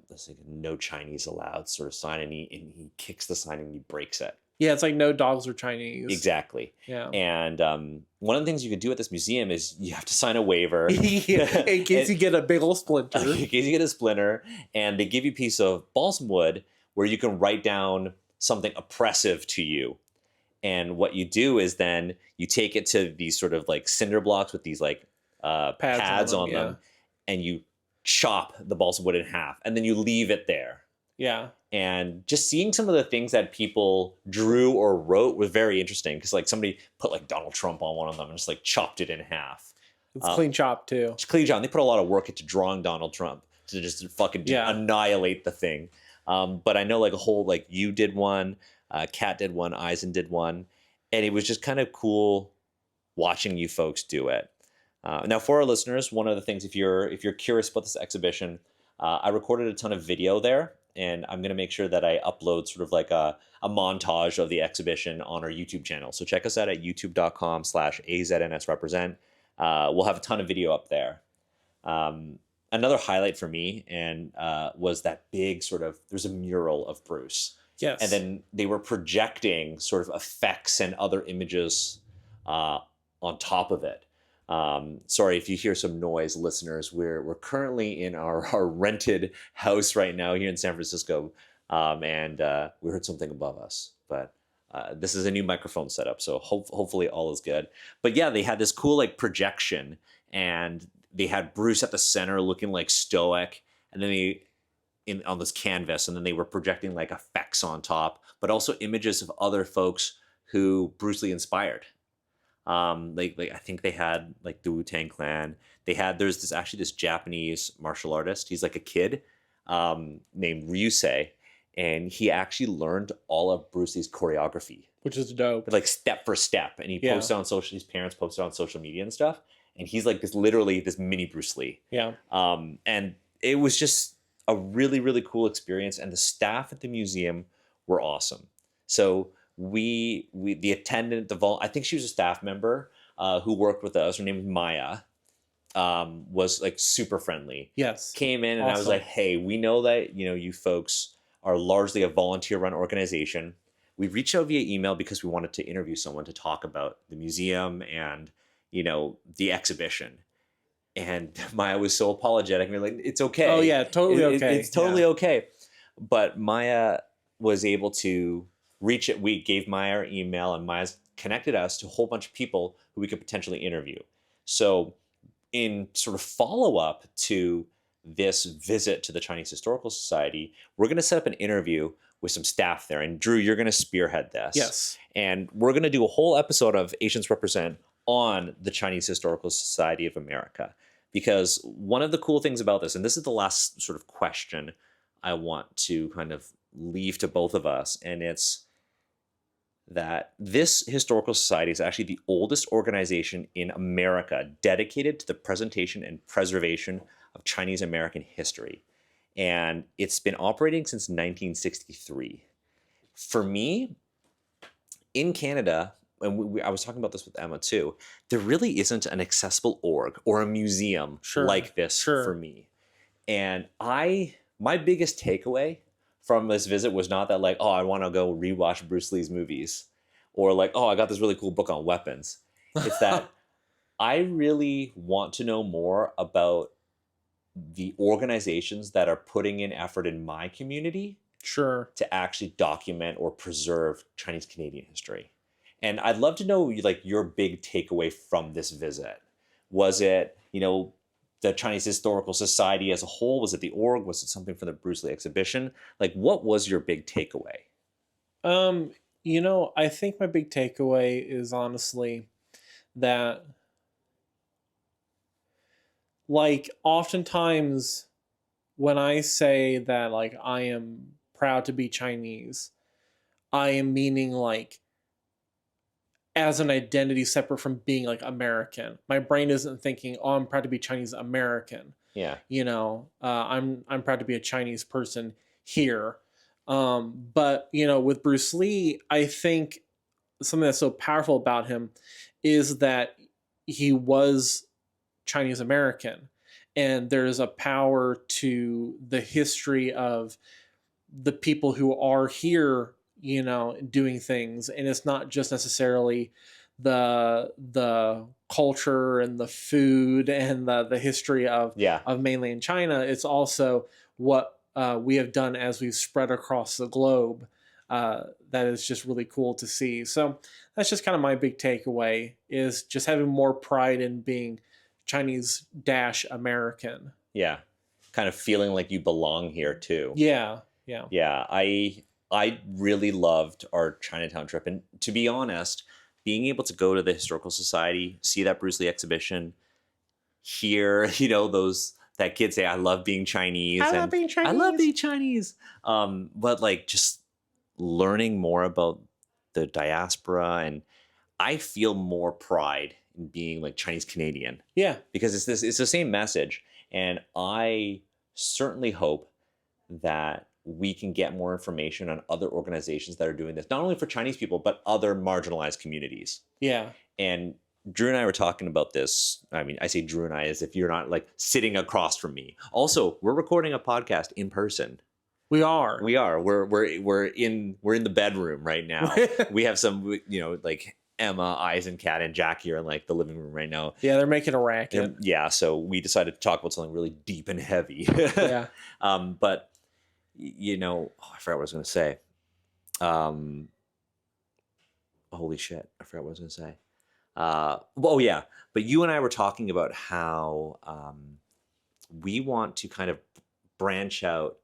no Chinese allowed sort of sign, and he kicks the sign and he breaks it. Yeah, it's like no dogs are Chinese. Exactly. Yeah. And one of the things you could do at this museum is you have to sign a waiver. In case you get a big old splinter. In case you get a splinter. And they give you a piece of balsam wood where you can write down something oppressive to you. And what you do is then you take it to these sort of like cinder blocks with these like pads on them, and you chop the balsam wood in half, and then you leave it there. Yeah. And just seeing some of the things that people drew or wrote was very interesting, because like somebody put like Donald Trump on one of them and just like chopped it in half. It's clean chopped too. It's clean chopped. They put a lot of work into drawing Donald Trump to just fucking annihilate the thing. But I know like a whole, like you did one, Kat did one, Eisen did one, and it was just kind of cool watching you folks do it. Now, for our listeners, one of the things, if you're curious about this exhibition, I recorded a ton of video there, and I'm going to make sure that I upload sort of like a montage of the exhibition on our YouTube channel. So check us out at youtube.com/AZNSrepresent. We'll have a ton of video up there. Another highlight for me was that big sort of, there's a mural of Bruce. Yes. And then they were projecting sort of effects and other images on top of it. Sorry if you hear some noise, listeners. We're currently in our rented house right now here in San Francisco, and we heard something above us. But this is a new microphone setup, so hopefully all is good. But yeah, they had this cool like projection, and they had Bruce at the center looking like stoic, and then on this canvas, and then they were projecting like effects on top, but also images of other folks who Bruce Lee inspired. Like I think they had like the Wu-Tang Clan. There's this Japanese martial artist. He's like a kid named Ryusei, and he actually learned all of Bruce Lee's choreography, which is dope. Like step for step, and he posted on social. His parents posted on social media and stuff, and he's like literally this mini Bruce Lee. Yeah. And it was just a really, really cool experience, and the staff at the museum were awesome. So the attendant, I think she was a staff member who worked with us. Her name was Maya. Was like super friendly. Yes. Came in, and awesome. I was like, hey, we know that, you know, you folks are largely a volunteer-run organization. We reached out via email because we wanted to interview someone to talk about the museum and, you know, the exhibition. And Maya was so apologetic. We were like, it's okay. Oh, yeah, totally okay. It's totally okay. But Maya was able to reach it. We gave Maya our email, and Maya's connected us to a whole bunch of people who we could potentially interview. So in sort of follow-up to this visit to the Chinese Historical Society, we're going to set up an interview with some staff there. And Drew, you're going to spearhead this. Yes. And we're going to do a whole episode of Asians Represent on the Chinese Historical Society of America. Because one of the cool things about this, and this is the last sort of question I want to kind of leave to both of us, and it's that this historical society is actually the oldest organization in America dedicated to the presentation and preservation of Chinese American history. And it's been operating since 1963. For me, in Canada, and I was talking about this with Emma too, there really isn't an accessible org or a museum like this for me. And my biggest takeaway from this visit was not that like, oh, I want to go rewatch Bruce Lee's movies, or like, oh, I got this really cool book on weapons. It's that I really want to know more about the organizations that are putting in effort in my community to actually document or preserve Chinese Canadian history. And I'd love to know like your big takeaway from this visit. Was it, you know, the Chinese Historical Society as a whole? Was it the org? Was it something from the Bruce Lee exhibition? Like, what was your big takeaway? You know, I think my big takeaway is honestly that, like, oftentimes when I say that, like, I am proud to be Chinese, I am meaning, like, as an identity separate from being like American. My brain isn't thinking, oh, I'm proud to be Chinese American. Yeah. You know, I'm proud to be a Chinese person here. But, you know, with Bruce Lee, I think something that's so powerful about him is that he was Chinese American. And there's a power to the history of the people who are here, you know, doing things. And it's not just necessarily the culture and the food and the history of mainland China. It's also what we have done as we've spread across the globe. That is just really cool to see. So that's just kind of my big takeaway, is just having more pride in being Chinese-American. Yeah. Kind of feeling like you belong here too. Yeah. I really loved our Chinatown trip. And to be honest, being able to go to the Historical Society, see that Bruce Lee exhibition, hear, you know, that kid say, I love being Chinese. I love being Chinese. But like just learning more about the diaspora, and I feel more pride in being like Chinese Canadian. Yeah. Because it's the same message. And I certainly hope that we can get more information on other organizations that are doing this, not only for Chinese people, but other marginalized communities. Yeah. And Drew and I were talking about this. I mean, I say Drew and I as if you're not like sitting across from me. Also, we're recording a podcast in person. We are. We're in the bedroom right now. We have some, you know, like Emma, Eisencat, and Jackie are in like the living room right now. Yeah, they're making a racket. Yeah, so we decided to talk about something really deep and heavy. Yeah. But you know, I forgot what I was going to say. Holy shit, I forgot what I was going to say. Oh yeah, but you and I were talking about how we want to kind of branch out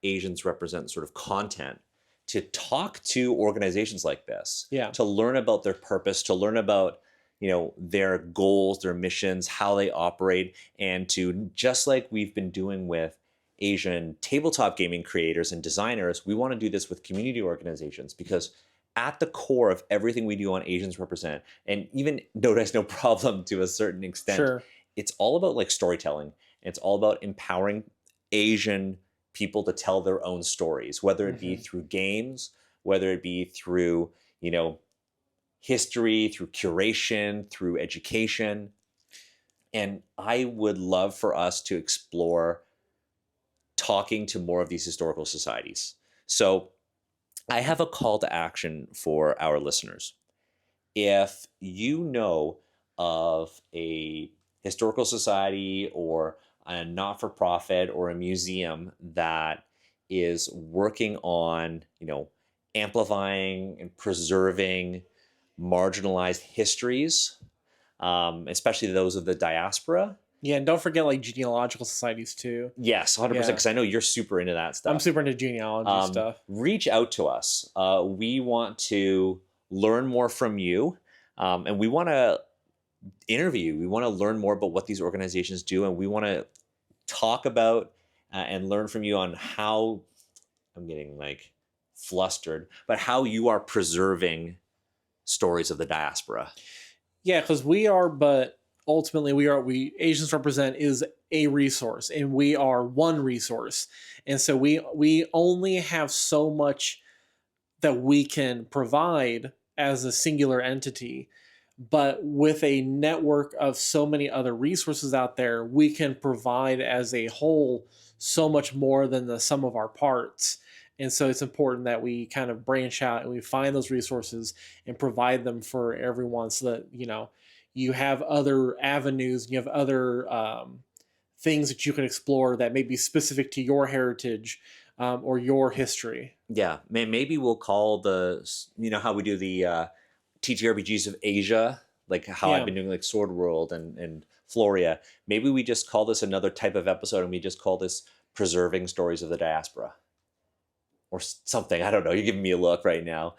Asians Represent sort of content to talk to organizations like this, to learn about their purpose, to learn about, you know, their goals, their missions, how they operate, and to, just like we've been doing with Asian tabletop gaming creators and designers, we want to do this with community organizations, because at the core of everything we do on Asians Represent, and even Notice No Problem to a certain extent, it's all about like storytelling. It's all about empowering Asian people to tell their own stories, whether it be through games, whether it be through, you know, history, through curation, through education. And I would love for us to explore talking to more of these historical societies. So I have a call to action for our listeners. If you know of a historical society or a not-for-profit or a museum that is working on, you know, amplifying and preserving marginalized histories, especially those of the diaspora. Yeah, and don't forget like genealogical societies too. Yes, 100%, because I know you're super into that stuff. I'm super into genealogy stuff. Reach out to us. We want to learn more from you, and we want to interview. We want to learn more about what these organizations do, and we want to talk about and learn from you on how, I'm getting like flustered, but how you are preserving stories of the diaspora. Yeah, because ultimately Asians Represent is a resource, and we are one resource. And so we only have so much that we can provide as a singular entity. But with a network of so many other resources out there, we can provide as a whole so much more than the sum of our parts. And so it's important that we kind of branch out and we find those resources and provide them for everyone, so that, you know, you have other avenues, you have other things that you can explore that may be specific to your heritage or your history. Yeah, maybe we'll call you know, how we do the TTRPGs of Asia, like how I've been doing like Sword World and Euphoria. Maybe we just call this another type of episode, and we just call this Preserving Stories of the Diaspora. Or something. I don't know. You're giving me a look right now.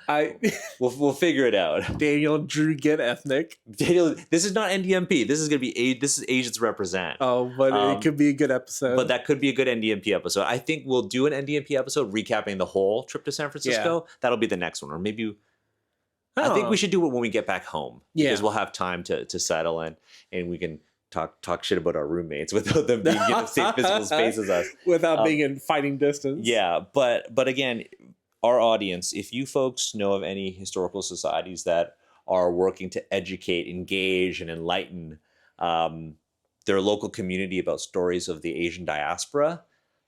We'll figure it out. Daniel, Drew, get ethnic. Daniel, this is not NDMP. This is gonna be this is Asians Represent. Oh, but it could be a good episode. But that could be a good NDMP episode. I think we'll do an NDMP episode recapping the whole trip to San Francisco. Yeah. That'll be the next one, or maybe I think we should do it when we get back home because we'll have time to settle in and we can talk shit about our roommates without them being in the same physical space as us. Without being in fighting distance. Yeah, but again, our audience, if you folks know of any historical societies that are working to educate, engage, and enlighten their local community about stories of the Asian diaspora,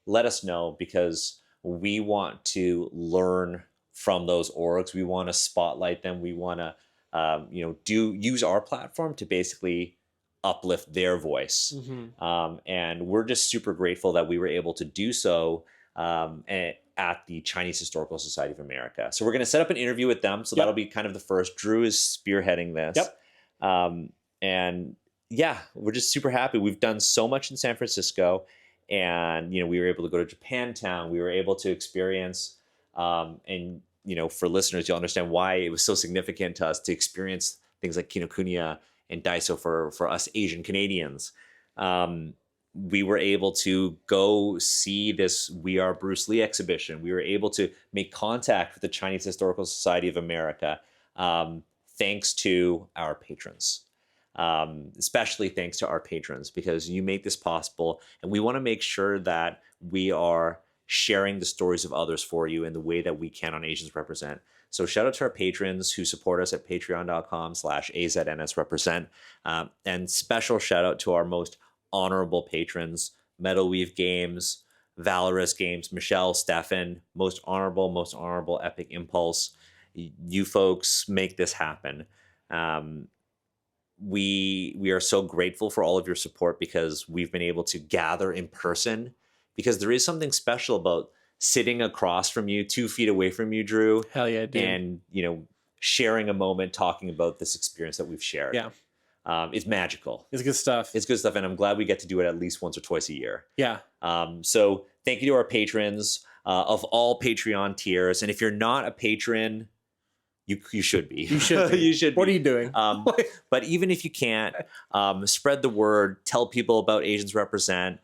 let us know because we want to learn from those orgs. We want to spotlight them. We want to, use our platform to basically uplift their voice. And we're just super grateful that we were able to do so at the Chinese Historical Society of America. So we're going to set up an interview with them. So that'll be kind of the first. Drew is spearheading this. And yeah, we're just super happy. We've done so much in San Francisco and, we were able to go to Japantown. We were able to experience, and, for listeners, you'll understand why it was so significant to us to experience things like Kinokuniya and Daiso for us Asian Canadians. We were able to go see this We Are Bruce Lee exhibition. We were able to make contact with the Chinese Historical Society of America, thanks to our patrons. Especially thanks to our patrons, because you make this possible. And we want to make sure that we are sharing the stories of others for you in the way that we can on Asians Represent. So shout out to our patrons who support us at patreon.com/AZNSrepresent. And special shout out to our most honorable patrons, Metal Weave Games, Valorous Games, Michelle, Stefan, most honorable Epic Impulse. You folks make this happen. We are so grateful for all of your support because we've been able to gather in person, because there is something special about sitting across from you, 2 feet away from you, Drew. Hell yeah, dude. And, sharing a moment talking about this experience that we've shared. Yeah. It's magical. It's good stuff. It's good stuff. And I'm glad we get to do it at least once or twice a year. Yeah. So thank you to our patrons of all Patreon tiers. And if you're not a patron, you should be. You should be. You should be. What are you doing? But even if you can't, spread the word, tell people about Asians Represent.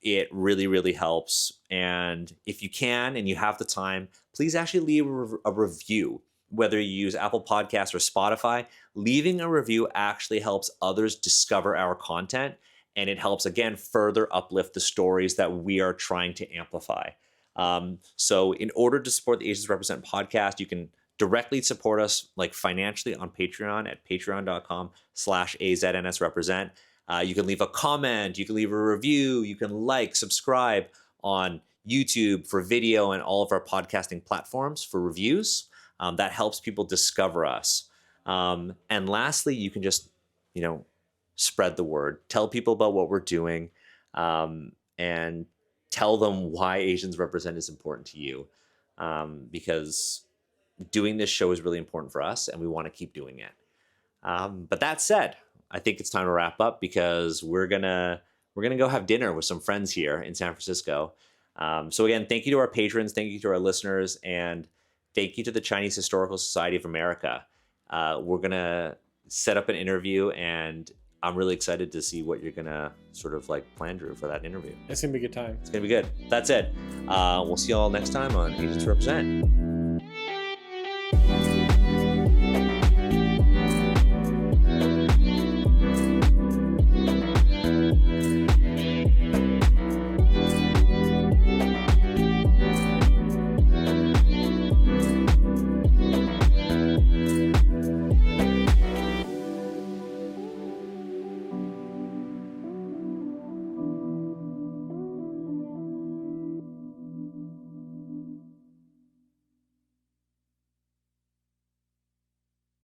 It really, really helps. And if you can and you have the time, please actually leave a review. Whether you use Apple Podcasts or Spotify, leaving a review actually helps others discover our content. And it helps, again, further uplift the stories that we are trying to amplify. So in order to support the Asians Represent podcast, you can directly support us financially on Patreon at patreon.com/AZNSrepresent. You can leave a comment, you can leave a review, you can subscribe on YouTube for video and all of our podcasting platforms for reviews. That helps people discover us. And lastly, you can just, spread the word. Tell people about what we're doing, and tell them why Asians Represent is important to you. Because doing this show is really important for us, and we want to keep doing it. But that said, I think it's time to wrap up because we're gonna go have dinner with some friends here in San Francisco. So again, thank you to our patrons, thank you to our listeners, and thank you to the Chinese Historical Society of America. We're gonna set up an interview, and I'm really excited to see what you're gonna sort of plan, Drew, for that interview. It's gonna be a good time. It's gonna be good. That's it. We'll see you all next time on Asians Represent.